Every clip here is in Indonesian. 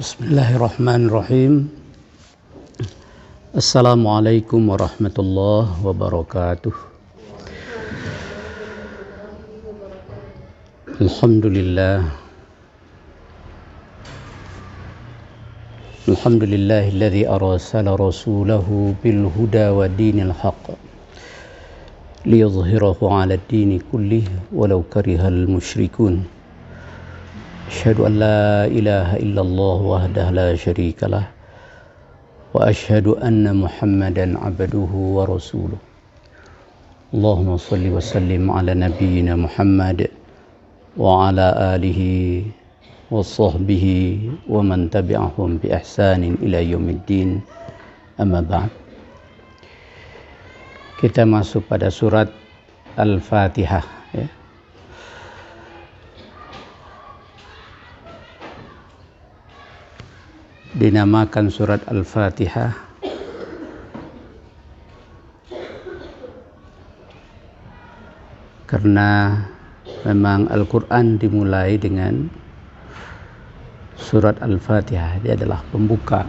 Bismillahirrahmanirrahim. Assalamualaikum warahmatullahi wabarakatuh. Alhamdulillah. Alhamdulillahilladzi arsala rasulahu bil huda wa dinil haqq liyudhhirahu 'ala ad-dini kullihi walau karihal musyrikun. Asyhadu an la ilaha illallah wahdahu la syarikalah wa asyhadu anna Muhammadan abduhu wa rasuluh. Allahumma shalli wa sallim ala nabiyyina Muhammad wa ala alihi wa sahbihi wa man tabi'ahum bi ihsanin ila yaumiddin. Amma ba'd. Kita masuk pada surat Al-Fatihah, ya. Dinamakan surat Al-Fatihah karena memang Al-Quran dimulai dengan surat Al-Fatihah. Dia adalah pembuka.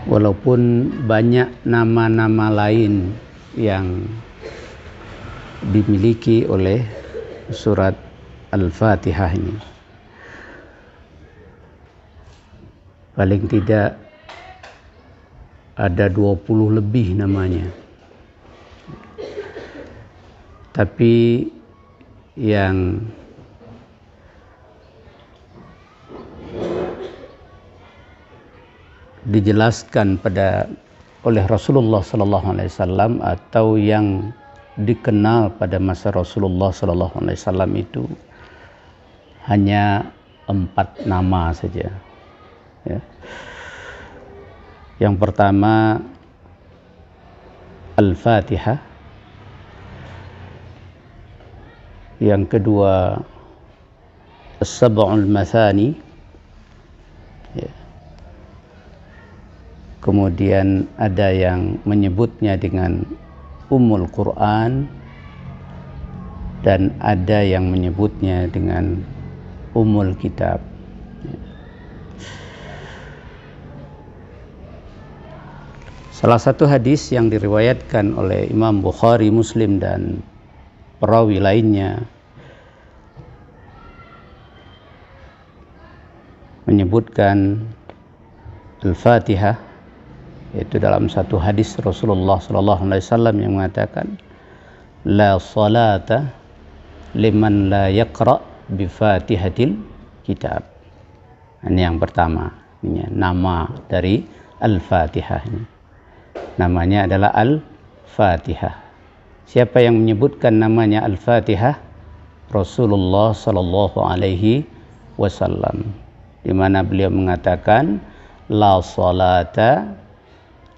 Walaupun banyak nama-nama lain yang dimiliki oleh surat Al-Fatihah ini, paling tidak ada 20 lebih namanya. Tapi yang dijelaskan oleh Rasulullah sallallahu alaihi wasallam atau yang dikenal pada masa Rasulullah sallallahu alaihi wasallam itu hanya 4 nama saja, ya. Yang pertama Al-Fatihah, yang kedua As-Sab'ul Mathani, ya. Kemudian ada yang menyebutnya dengan Ummul Quran dan ada yang menyebutnya dengan Ummul Kitab. Salah satu hadis yang diriwayatkan oleh Imam Bukhari, Muslim dan perawi lainnya menyebutkan Al-Fatihah, yaitu dalam satu hadis Rasulullah sallallahu alaihi wasallam yang mengatakan la salata liman la yaqra bi Fatihatil Kitab. Ini yang pertama, ini nama dari Al-Fatihah ini. Namanya adalah Al-Fatihah. Siapa yang menyebutkan namanya Al-Fatihah? Rasulullah sallallahu alaihi wasallam, di mana beliau mengatakan la salata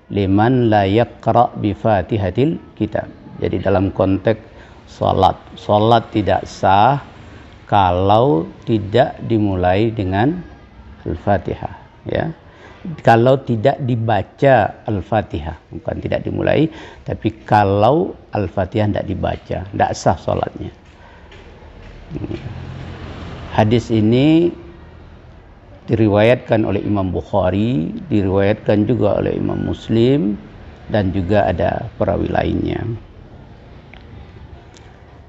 liman la yaqra bi Fatihatil Kitab. Jadi dalam konteks salat tidak sah kalau tidak dimulai dengan Al-Fatihah, ya. Kalau tidak dibaca Al-Fatihah, bukan tidak dimulai, tapi kalau Al-Fatihah tidak dibaca, tidak sah salatnya. Hadis ini diriwayatkan oleh Imam Bukhari, diriwayatkan juga oleh Imam Muslim, dan juga ada perawi lainnya.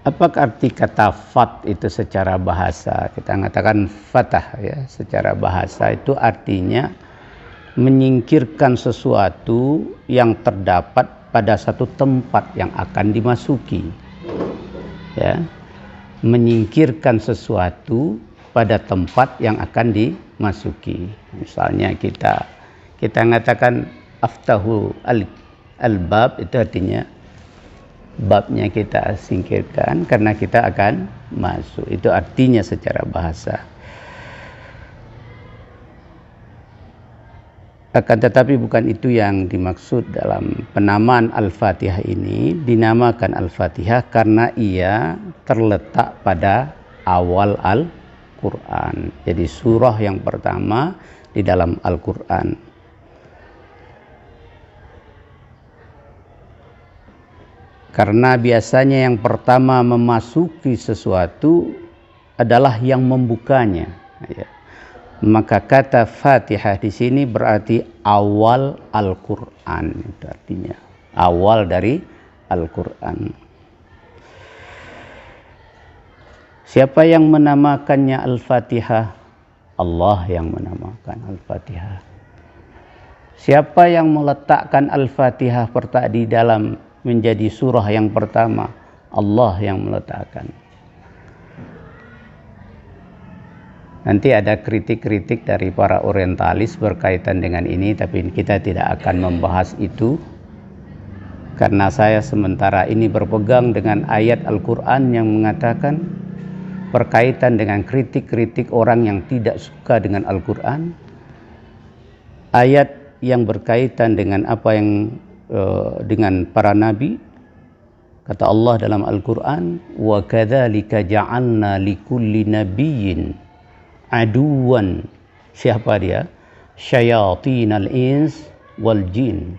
Apa arti kata fat itu secara bahasa? Kita mengatakan fatah, ya. Secara bahasa itu artinya menyingkirkan sesuatu yang terdapat pada satu tempat yang akan dimasuki, ya. Menyingkirkan sesuatu pada tempat yang akan dimasuki. Misalnya kita mengatakan aftahu al-bab, itu artinya babnya kita singkirkan karena kita akan masuk. Itu artinya secara bahasa. Akan tetapi bukan itu yang dimaksud dalam penamaan Al-Fatihah ini. Dinamakan Al-Fatihah karena ia terletak pada awal Al-Quran. Jadi surah yang pertama di dalam Al-Quran. Karena biasanya yang pertama memasuki sesuatu adalah yang membukanya. Ya. Maka kata Fatihah di sini berarti awal Al-Quran, itu artinya awal dari Al-Quran. Siapa yang menamakannya Al-Fatihah? Allah yang menamakan Al-Fatihah. Siapa yang meletakkan Al-Fatihah di dalam menjadi surah yang pertama? Allah yang meletakkan. Nanti ada kritik-kritik dari para orientalis berkaitan dengan ini, tapi kita tidak akan membahas itu. Karena saya sementara ini berpegang dengan ayat Al-Quran yang mengatakan berkaitan dengan kritik-kritik orang yang tidak suka dengan Al-Quran. Ayat yang berkaitan dengan apa yang dengan para nabi. Kata Allah dalam Al-Quran, wa kadzalika ja'alna likulli nabiyyin aduwan. Siapa dia? Syayatinal ins wal jin.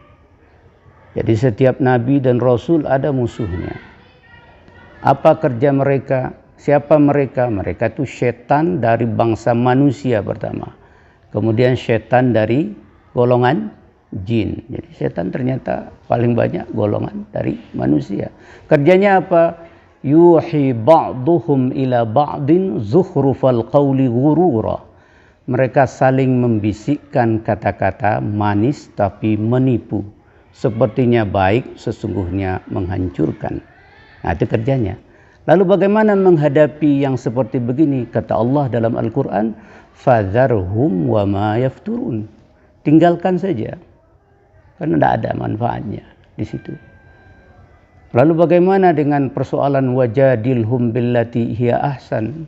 Jadi setiap nabi dan rasul ada musuhnya. Apa kerja mereka? Siapa mereka? Mereka itu setan dari bangsa manusia pertama. Kemudian setan dari golongan jin. Jadi setan ternyata paling banyak golongan dari manusia. Kerjanya apa? Yuhi ba'duhum ila ba'din zukhrufal qawli ghurura. Mereka saling membisikkan kata-kata manis tapi menipu. Sepertinya baik, sesungguhnya menghancurkan. Nah, itu kerjanya. Lalu bagaimana menghadapi yang seperti begini? Kata Allah dalam Al-Quran, fadharhum wa ma yafturun. Tinggalkan saja. Karena tidak ada manfaatnya di situ. Lalu bagaimana dengan persoalan wajadilhum billati hiya ahsan?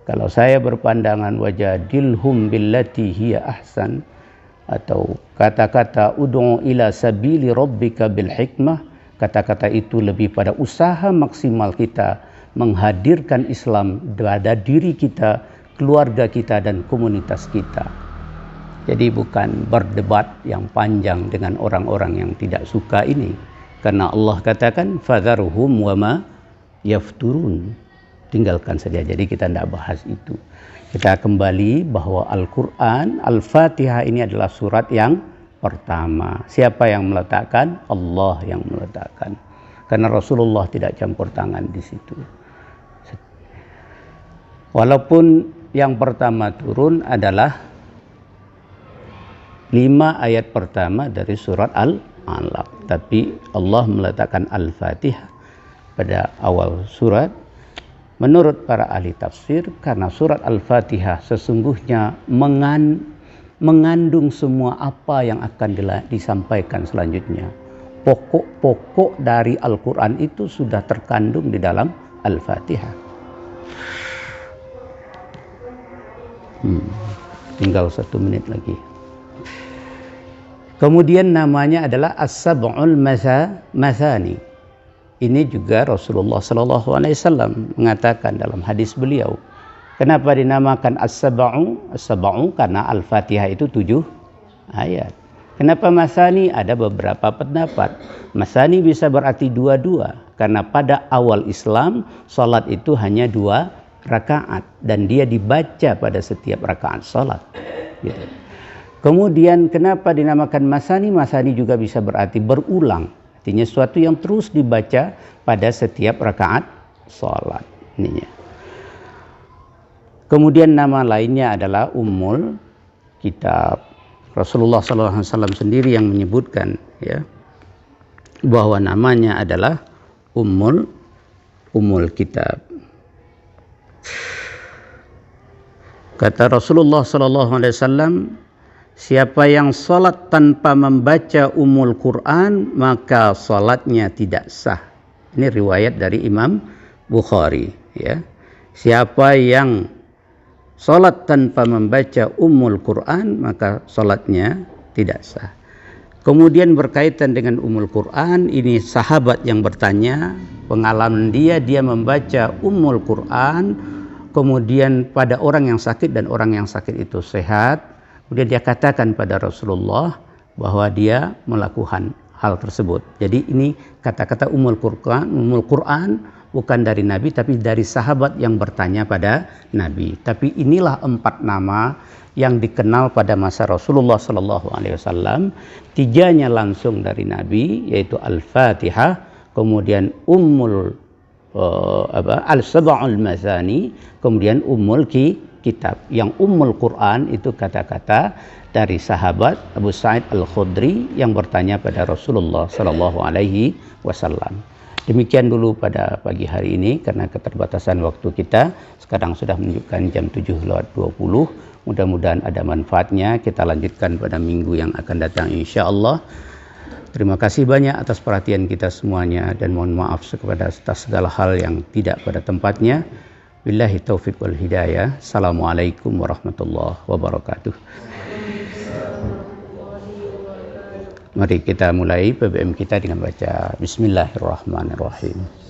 Kalau saya berpandangan wajadilhum billati hiya ahsan, atau kata-kata ud'u ila sabili rabbika bil hikmah, kata-kata itu lebih pada usaha maksimal kita menghadirkan Islam pada diri kita, keluarga kita, dan komunitas kita. Jadi bukan berdebat yang panjang dengan orang-orang yang tidak suka ini. Karena Allah katakan fadharhum wa ma yafturun. Tinggalkan saja. Jadi kita tidak bahas itu. Kita kembali bahwa Al-Quran, Al-Fatihah ini adalah surat yang pertama. Siapa yang meletakkan? Allah yang meletakkan. Karena Rasulullah tidak campur tangan di situ. Walaupun yang pertama turun adalah 5 ayat pertama dari surat Al-Alaq. Tapi Allah meletakkan Al-Fatihah pada awal surat. Menurut para ahli tafsir, karena surat Al-Fatihah sesungguhnya mengandung semua apa yang akan disampaikan selanjutnya. Pokok-pokok dari Al-Quran itu sudah terkandung di dalam Al-Fatihah. Tinggal 1 menit lagi. Kemudian namanya adalah As-Sab'ul Mathani. Ini juga Rasulullah SAW mengatakan dalam hadis beliau. Kenapa dinamakan As-Sab'u? As-Sab'u karena Al-Fatihah itu 7 ayat. Kenapa Masani? Ada beberapa pendapat. Masani bisa berarti 2-2. Karena pada awal Islam, salat itu hanya 2 rakaat. Dan dia dibaca pada setiap rakaat salat. Gitu. Kemudian kenapa dinamakan Masani? Masani juga bisa berarti berulang. Artinya sesuatu yang terus dibaca pada setiap rakaat salat. Ininya. Kemudian nama lainnya adalah Ummul Kitab. Rasulullah SAW sendiri yang menyebutkan ya bahwa namanya adalah Ummul Kitab. Kata Rasulullah SAW, siapa yang salat tanpa membaca Ummul Quran, maka salatnya tidak sah. Ini riwayat dari Imam Bukhari. Ya. Siapa yang salat tanpa membaca Ummul Quran, maka salatnya tidak sah. Kemudian berkaitan dengan Ummul Quran, ini sahabat yang bertanya, pengalaman dia membaca Ummul Quran, kemudian pada orang yang sakit dan orang yang sakit itu sehat. Kemudian dia katakan pada Rasulullah bahwa dia melakukan hal tersebut. Jadi ini kata-kata Ummul Quran bukan dari Nabi tapi dari sahabat yang bertanya pada Nabi. Tapi inilah 4 nama yang dikenal pada masa Rasulullah Sallallahu Alaihi Wasallam. 3-nya langsung dari Nabi, yaitu Al-Fatihah, kemudian Al-Sab'ul Mazani, kemudian Kitab. Yang Quran itu kata-kata dari sahabat Abu Sa'id Al-Khudri yang bertanya pada Rasulullah Sallallahu Alaihi Wasallam. Demikian dulu pada pagi hari ini karena keterbatasan waktu kita. Sekarang sudah menunjukkan jam 7:20. Mudah-mudahan ada manfaatnya. Kita lanjutkan pada minggu yang akan datang insya-Allah. Terima kasih banyak atas perhatian kita semuanya dan mohon maaf atas segala hal yang tidak pada tempatnya. Billahi taufiq wal hidayah. Assalamualaikum warahmatullahi wabarakatuh. Mari kita mulai PBM kita dengan baca Bismillahirrahmanirrahim.